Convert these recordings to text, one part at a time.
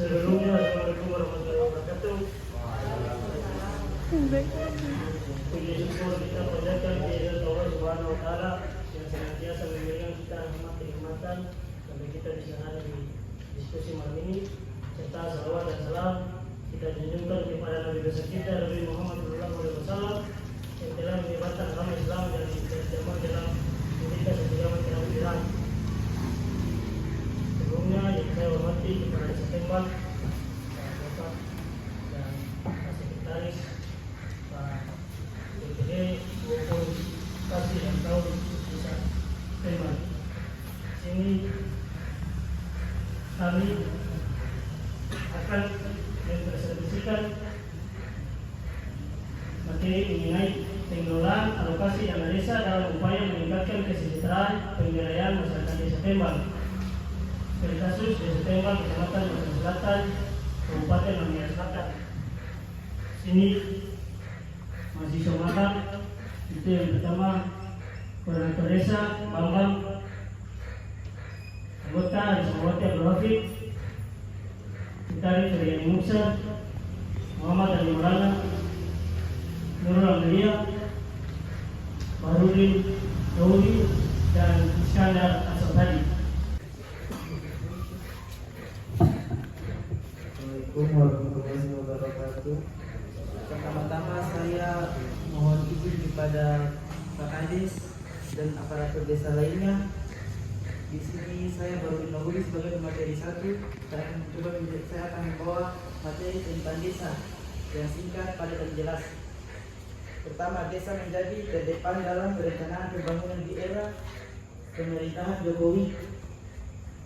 Sebelumnya, Assalamualaikum warahmatullahi wabarakatuh. Puji syukur kita panjatkan kehadirat Allah Subhanahu wa Ta'ala yang senantiasa memberikan kita nikmat-nikmatan sampai kita bisa ada di diskusi malam ini, serta salawat dan salam kita junjungkan kepada Nabi besar kita Nabi Muhammad SAW yang telah menyebarkan agama Islam dan berjamaah dalam memberikan setiap dalam Islam. Sebelumnya yang saya hormati kepada September, Pak Bapak dan Pak Sekretaris, Pak DPD maupun Kasih dan Tahu bisa September. Sini kami akan mempresentasikan materi mengenai pengelolaan alokasi dana desa dalam upaya meningkatkan kesejahteraan pemberdayaan masyarakat desa Tembang. Dari kasus desa Tembang, Kecamatan Makassar Selatan, Kabupaten Makassar Selatan. Sini mahasiswa magang, itu yang pertama koordinator desa Bambang, anggota Desa Mawati Abdul Hafid, Sekretari Triani Musa, Muhammad Ali Maulana, Nurul Amelia, Barudin Daudi, dan Iskandar Asal-Hadi. Assalamualaikum warahmatullahi wabarakatuh. Pertama-tama saya mohon izin kepada Pak Kadis dan aparatur desa lainnya. Di sini saya baru dinogori sebagai materi 1 dan saya akan membawa materi tentang desa yang singkat, padat dan jelas. Pertama, desa menjadi terdepan dalam perencanaan pembangunan di era pemerintahan Jokowi.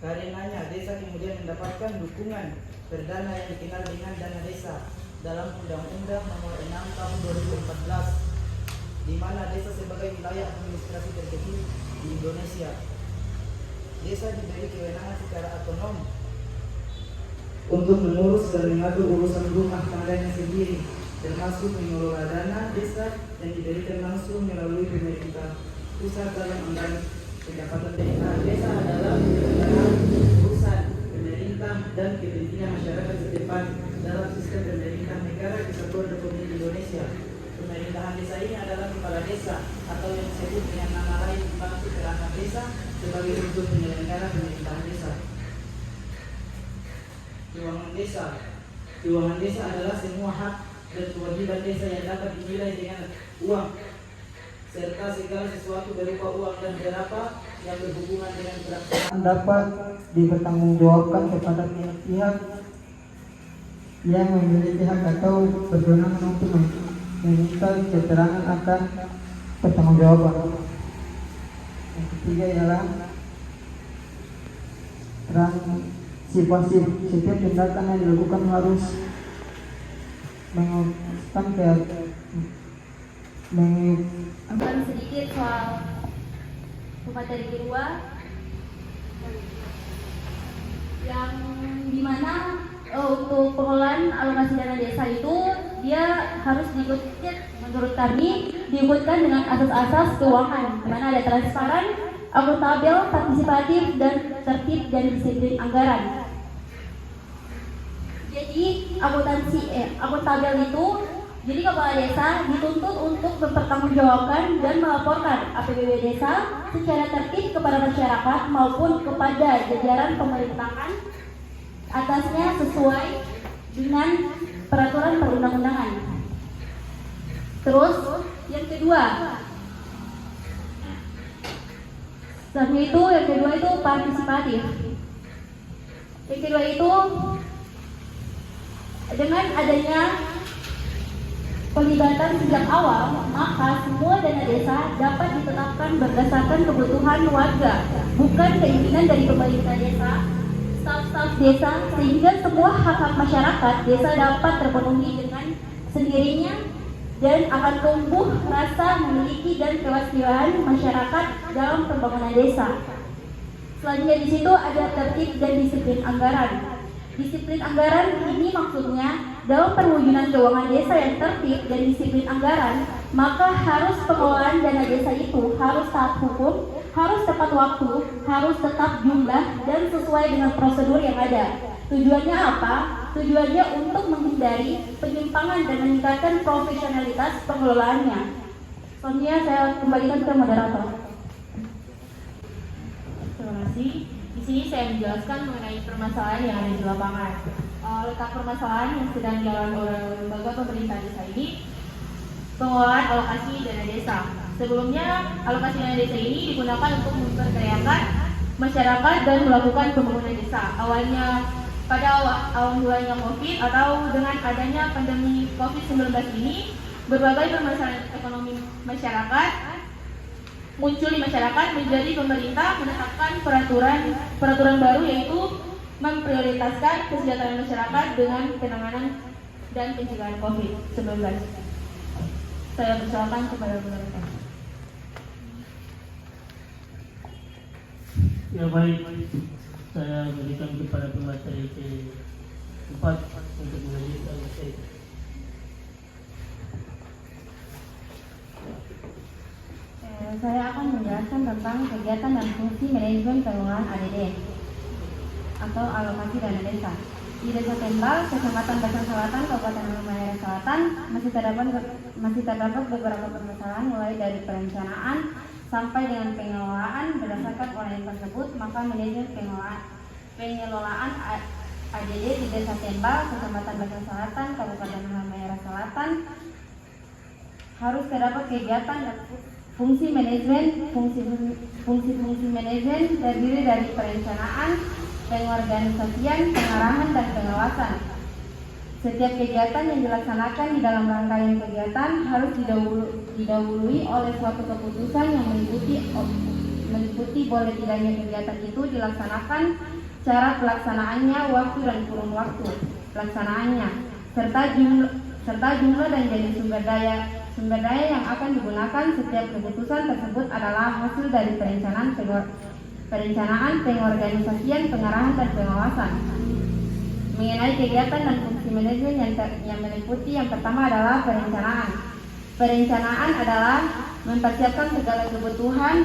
Karenanya desa kemudian mendapatkan dukungan perdana yang dikenal dengan dana desa dalam Undang-Undang Nomor 6 Tahun 2014, di mana desa sebagai wilayah administrasi terkecil di Indonesia. Desa diberi kewenangan secara otonom untuk mengurus dan mengatur urusan rumah tangganya sendiri, termasuk mengelola dana desa yang diberikan langsung melalui pemerintah pusat dalam anggaran pendapatan daerah. Desa adalah urusan pemerintah dan kepentingan masyarakat setempat dalam sistem pemerintah negara Kesatuan Republik Indonesia. Pemerintahan desa ini adalah kepala desa atau yang disebut dengan nama lain pembantu perangkat desa sebagai unsur penyelenggara pemerintahan desa. Keuangan desa. Keuangan desa adalah semua hak dan kewajiban desa yang dapat dinilai dengan uang, serta segala sesuatu berupa uang dan berapa yang berhubungan dengan pelaksanaan dapat dipertanggungjawabkan kepada pihak-pihak yang memiliki hak atau berwenang untuk meminta keterangan akan pertanggungjawaban. Yang ketiga ialah transparansi. Setiap tindakan yang dilakukan harus mengutamakan sedikit soal materi kedua yang dimana untuk pengelolaan alokasi dana desa itu dia harus diikuti, menurut kami diikutkan dengan asas-asas keuangan, di mana ada transparan, akuntabel, partisipatif, dan tertib dan disiplin anggaran. Jadi akuntabel itu, jadi kepala desa dituntut untuk mempertanggungjawabkan dan melaporkan APBD desa secara tertib kepada masyarakat maupun kepada jajaran pemerintahan atasnya sesuai dengan peraturan perundang-undangan. Terus yang kedua, yang kedua itu partisipatif. Yang kedua itu dengan adanya pelibatan sejak awal, maka semua dana desa dapat ditetapkan berdasarkan kebutuhan warga, bukan keinginan dari pemerintah desa, staf-staf desa, sehingga semua hak-hak masyarakat desa dapat terpenuhi dengan sendirinya dan akan tumbuh rasa memiliki dan kewajiban masyarakat dalam pembangunan desa. Selanjutnya di situ ada tertib dan disiplin anggaran. Disiplin anggaran ini maksudnya dalam perwujudan keuangan desa yang tertib dan disiplin anggaran, maka harus pengelolaan dana desa itu harus taat hukum, harus tepat waktu, harus tetap jumlah dan sesuai dengan prosedur yang ada. Tujuannya apa? Tujuannya untuk menghindari penyimpangan dan meningkatkan profesionalitas pengelolaannya. Selanjutnya saya kembalikan ke moderator. Terima kasih. Di sini saya menjelaskan mengenai permasalahan yang ada di lapangan. Letak permasalahan yang sedang dialami oleh lembaga pemerintah desa ini, pengelolaan alokasi dana desa. Sebelumnya, alokasi dana desa ini digunakan untuk memperdayakan masyarakat dan melakukan pembangunan desa. Awalnya pada awal mulanya COVID atau dengan adanya pandemi COVID-19 ini, berbagai permasalahan ekonomi masyarakat muncul di masyarakat, menjadi pemerintah menetapkan peraturan baru, yaitu memprioritaskan kesejahteraan masyarakat dengan penanganan dan pencegahan COVID-19. Saya persilakan kepada pemerintah. Ya baik, saya berikan kepada pemateri P4 untuk melanjutkan materi. Saya akan menjelaskan tentang kegiatan dan fungsi manajemen pengelolaan ADD atau alokasi dana desa. Di Desa Tembal, Kecamatan Bacan Selatan, Kabupaten Halmahera Selatan, masih terdapat beberapa permasalahan mulai dari perencanaan sampai dengan pengelolaan. Berdasarkan uraian tersebut, maka manajemen pengelolaan ADD di Desa Tembal, Kecamatan Bacan Selatan, Kabupaten Halmahera Selatan harus terdapat kegiatan dan fungsi manajemen. Fungsi manajemen terdiri dari perencanaan, pengorganisasian, pengarahan, dan pengawasan. Setiap kegiatan yang dilaksanakan di dalam rangkaian kegiatan harus didahului oleh suatu keputusan yang meliputi boleh tidaknya kegiatan itu dilaksanakan, cara pelaksanaannya, waktu dan kurun waktu pelaksanaannya, serta jumlah dan jenis sumber daya yang akan digunakan. Setiap keputusan tersebut adalah hasil dari perencanaan, pengorganisasian, pengarahan, dan pengawasan. Mengenai kegiatan dan fungsi manajemen yang meliputi, yang pertama adalah perencanaan. Perencanaan adalah mempersiapkan segala kebutuhan,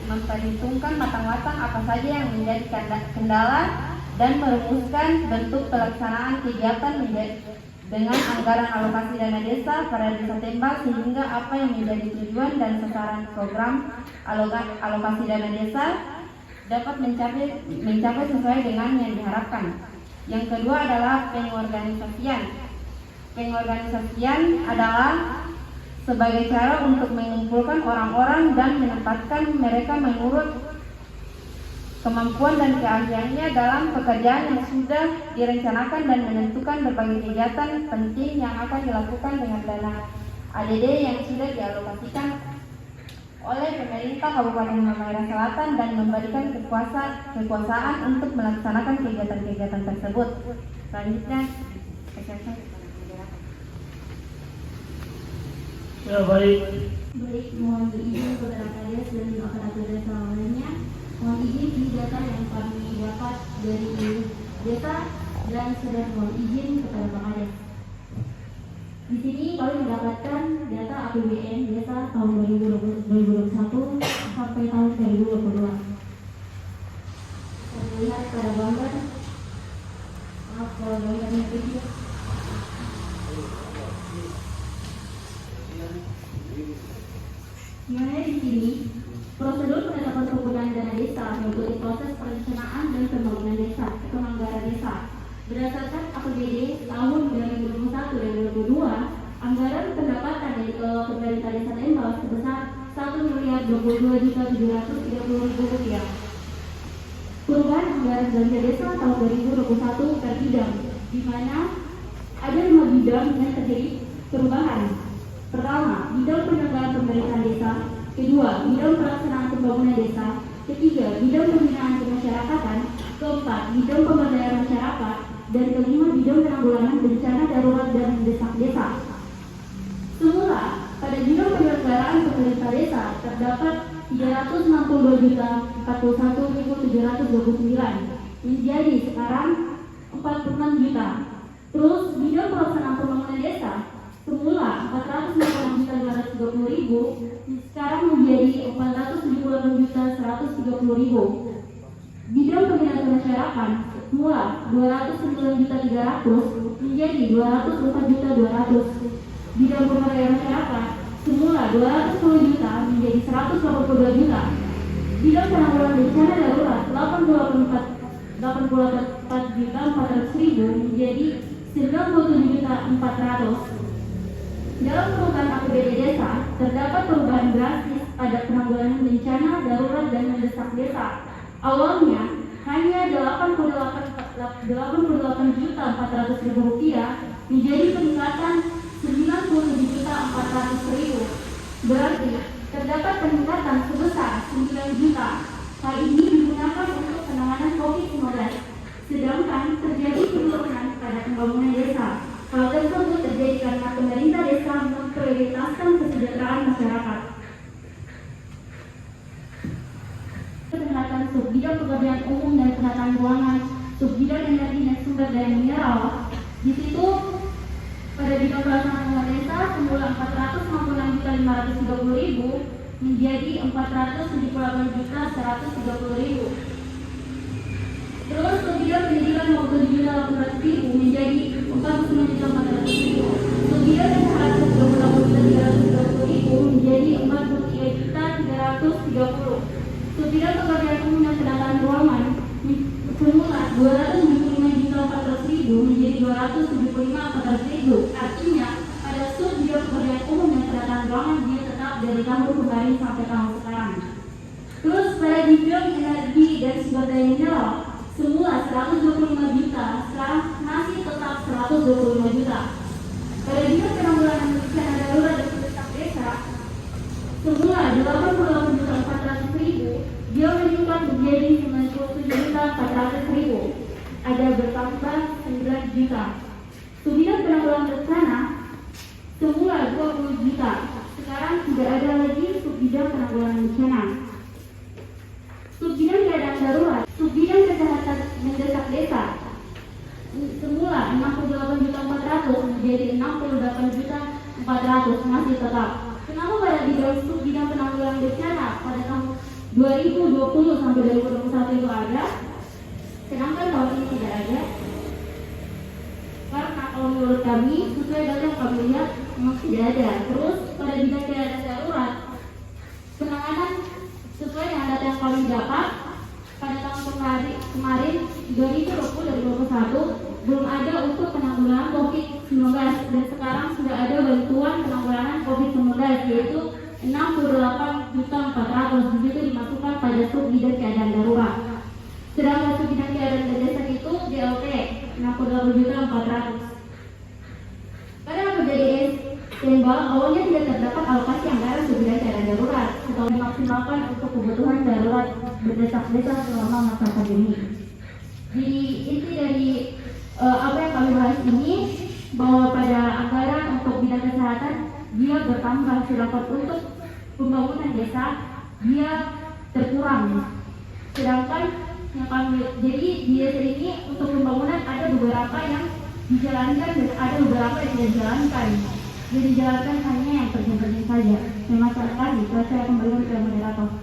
memperhitungkan matang-matang apa saja yang menjadi kendala, dan merumuskan bentuk pelaksanaan kegiatan dengan anggaran alokasi dana desa pada Desa Tembal, sehingga apa yang menjadi tujuan dan sasaran program alokasi dana desa dapat mencapai sesuai dengan yang diharapkan. Yang kedua adalah pengorganisasian. Pengorganisasian adalah sebagai cara untuk mengumpulkan orang-orang dan menempatkan mereka menurut kemampuan dan keahliannya dalam pekerjaan yang sudah direncanakan, dan menentukan berbagai kegiatan penting yang akan dilakukan dengan dana ADD yang sudah dialokasikan oleh pemerintah Kabupaten Halmahera Selatan, dan memberikan kekuasaan untuk melaksanakan kegiatan-kegiatan tersebut. Selanjutnya, Ya baik. Baik, mohon izin kepada kalian dan juga kepada desa lainnya. Mohon izin di data yang kami dapat dari desa, dan sedang mohon izin kepada Pak Kades. Di sini kami mendapatkan data APBN desa tahun 2021 sampai tahun 2022. Kita lihat pada gambar. Maaf kalau gambarnya kecil. Dimana di sini prosedur penetapan penggunaan dana desa mengikuti proses perencanaan dan pembangunan desa atau anggaran desa. Berdasarkan APBD tahun 2021 dan 2022, anggaran pendapatan dari pemerintah Desa Tembal sebesar Rp1.022.730.000. Perubahan anggaran belanja desa tahun 2021 per bidang, di mana ada 5 bidang yang terjadi perubahan. Pertama, bidang penyelenggaraan pemerintahan desa. Kedua, bidang pelaksanaan pembangunan desa. Ketiga, bidang pembinaan kemasyarakatan. Keempat, bidang pemberdayaan masyarakat. Dan kelima, bidang penanggulangan bencana darurat dan mendesak desa. Semula, pada bidang penyelenggaraan pemerintah desa terdapat 361.041.729, menjadi sekarang 46 juta. Terus bidang pelaksanaan pembangunan desa semula 496.530.000, sekarang menjadi 478.130.000. Bidang pembinaan kemasyarakatan semula 209.300 menjadi 204.200. Bidang pemberdayaan masyarakat semula 210 juta menjadi 182 juta. Bidang penanggulangan bencana darurat 84.400.000 menjadi 97.400. Dalam perubahan APBD desa, terdapat perubahan drastis pada penanggulangan bencana darurat dan mendesak desa. Awalnya hanya 88.400.000 rupiah menjadi peningkatan 97.400.000. Berarti terdapat peningkatan sebesar 9 juta. Hal ini digunakan untuk penanganan COVID-19. Sedangkan terjadi penurunan pada pembangunan desa. Hal tersebut terjadi karena pemerintah desa memprioritaskan kesejahteraan masyarakat. Kesehatan subbidang pekerjaan umum dan penataan ruangan, subbidang energi dan sumber daya mineral. Di situ pada bidang pelaksanaan pengelolaan desa semula 466.530.000 menjadi 478.130.000. Terus subbidang pendidikan 57.800.000 menjadi 49.400.000. Subbidang kesehatan 38.330.000 menjadi 43.330. Subbidang pekerjaan umum dan penataan ruangan semula 275.400.000 menjadi 275.400.000. Artinya pada subbidang pekerjaan umum dan penataan ruangan dia tetap dari tahun kemarin sampai tahun sekarang. Terus pada bidang energi dan sumber daya mineral semula 125 juta, sekarang masih tetap 125 juta. Pada bidang penanggulangan bencana darurat dan mendesak desa semula 88.400.000, dia meningkat menjadi 97.400.000. Ada bertambah 9 juta. Subbidang penanggulangan bencana semula 20 juta, sekarang tidak ada lagi subbidang penanggulangan bencana. Subbidang keadaan darurat, subbidang kesehatan mendesak desa semula 68.400 menjadi 68.400, masih tetap. Kenapa pada bidang subbidang penanggulangan bencana pada tahun 2020 sampai 2021 itu ada, sedangkan tahun ini tidak ada? Karena kalau menurut kami sesuai data yang kami lihat memang tidak ada. Terus pada bidang keadaan darurat, penanganan sesuai dengan data yang kami dapat pada tahun kemarin 2020-2021 belum ada untuk penanggulangan COVID-19, dan sekarang sudah ada bantuan penanggulangan COVID-19 yaitu 68.400. Di situ dimasukkan pada subbidang keadaan darurat. Sedangkan subbidang keadaan mendesak itu DLT 68.400. Pada APBD Lembang awalnya tidak terdapat alokasi anggaran subbidang keadaan darurat atau dimaksimalkan untuk kebutuhan darurat mendesak desa selama masa pandemi. Jadi inti dari apa yang kami bahas ini, bahwa pada anggaran untuk bidang kesehatan dia bertambah, sedangkan untuk pembangunan desa dia terkurang. Sedangkan yang kami, jadi di desa ini untuk pembangunan ada beberapa yang dijalankan dan ada beberapa yang tidak dijalankan. Jadi dijalankan hanya yang penting-penting saja. Memang sekali saya kembali ke moderator.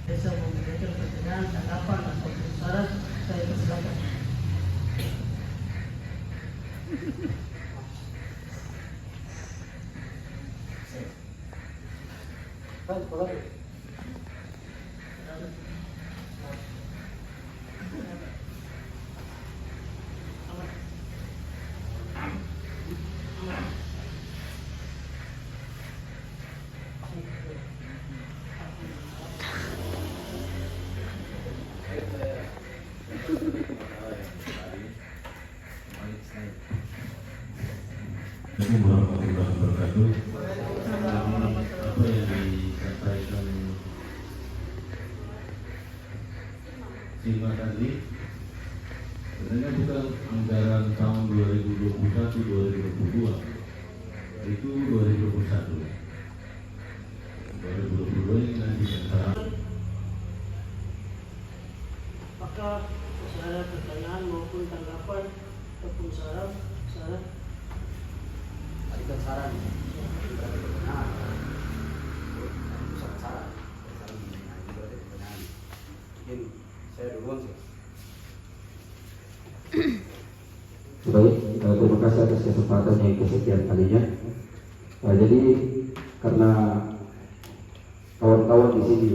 Desa memberikan pertanyaan, tanggapan atau saran, saya persilakan. Assalamualaikum warahmatullahi wabarakatuh. Apa yang disampaikan Sima tadi sebenarnya bukan anggaran tahun 2021-2022, itu 2021. 2022 ini nanti antara. Maka ada pertanyaan maupun tanggapan ataupun saran. Ada saran, saran, mungkin saya duluan sih. Baik, terima kasih atas kesempatan yang kesekian kalinya. Jadi karena kawan-kawan di sini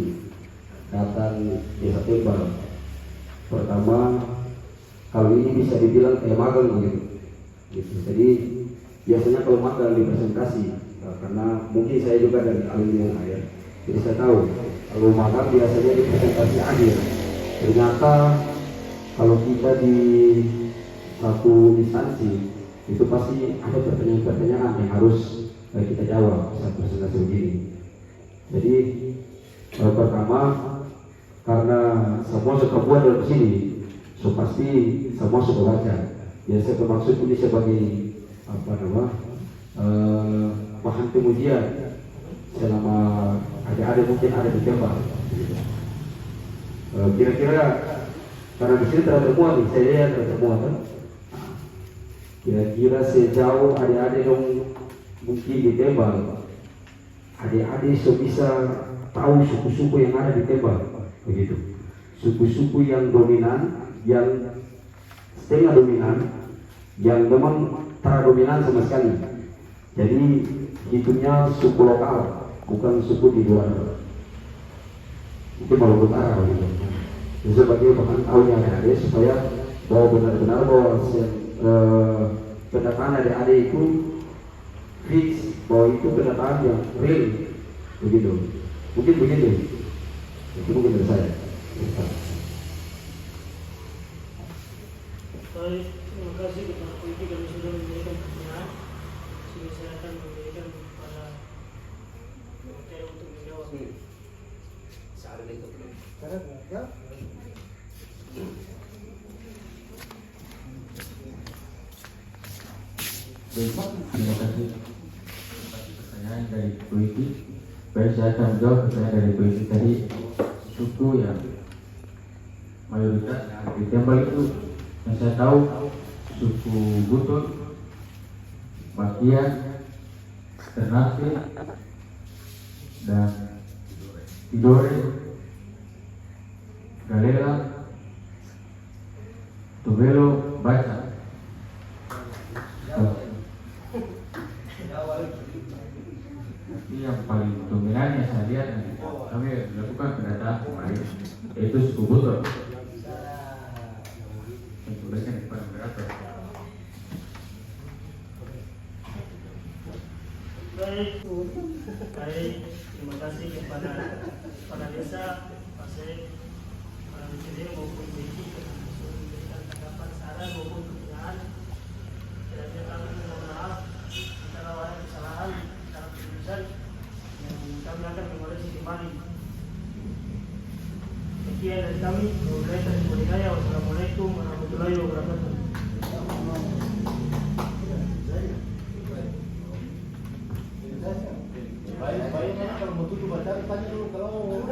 datang desa Tembal, pertama kali ini bisa dibilang kayak magang gitu. Jadi biasanya kalau magang di presentasi, karena mungkin saya juga dari alumni air, jadi saya tahu kalau magang biasanya di presentasi akhir. Ternyata kalau kita di satu instansi itu pasti ada pertanyaan-pertanyaan yang harus kita jawab saat presentasi begini. Jadi pertama, karena semua suka buat dalam sini, so pasti semua suka baca. Ya saya bermaksud ini sebagai bahan pengujian selama ada mungkin ada di Tembal. Kira-kira karena di sini termuat nih, saya lihat termuat kan. Kira-kira sejauh adik-adik dong mungkin di Tembal, adik-adik so bisa tahu suku-suku yang ada di Tembal, begitu. Suku-suku yang dominan, yang setengah dominan, yang memang dominan sama sekali. Jadi hitungnya suku lokal, bukan suku di luar. Itu Maluku Utara begitu. Jadi sebagai bahan tahunya adik-adik supaya bahwa benar-benar bahwa pendataan adik-adik itu fix, bahwa itu pendataan yang real, begitu. Mungkin begitu. Itu mungkin dari saya. Baik, terima kasih kepada Polisi kami sudah memberikan pertanyaan. Sini saya akan memberikan kepada Dokter untuk menjawab. Terima kasih pertanyaan dari Polisi. Baik, saya akan menjawab pertanyaan dari Polisi tadi. Suku yang mayoritas di Tembal itu yang saya tahu suku Butut, Bakia, Ternate, dan Tidore, Galela, Tubelo, Baca. Tapi yang paling dominan yang saya lihat kami lakukan pendataan kemarin yaitu suku Butut. Tulisnya di depan berapa? Baik, terima kasih kepada kepala desa, Pasek, para DPD maupun BK yang sudah memberikan tanggapan, saran maupun pertanyaan. Kiranya kami mohon maaf antara ada kesalahan dalam penulisan yang kami akan mengoreksi kembali. Sekian dari kami. Wassalamualaikum warahmatullahi wabarakatuh. Baik, kalau mau tutup baca, tanya dulu kalau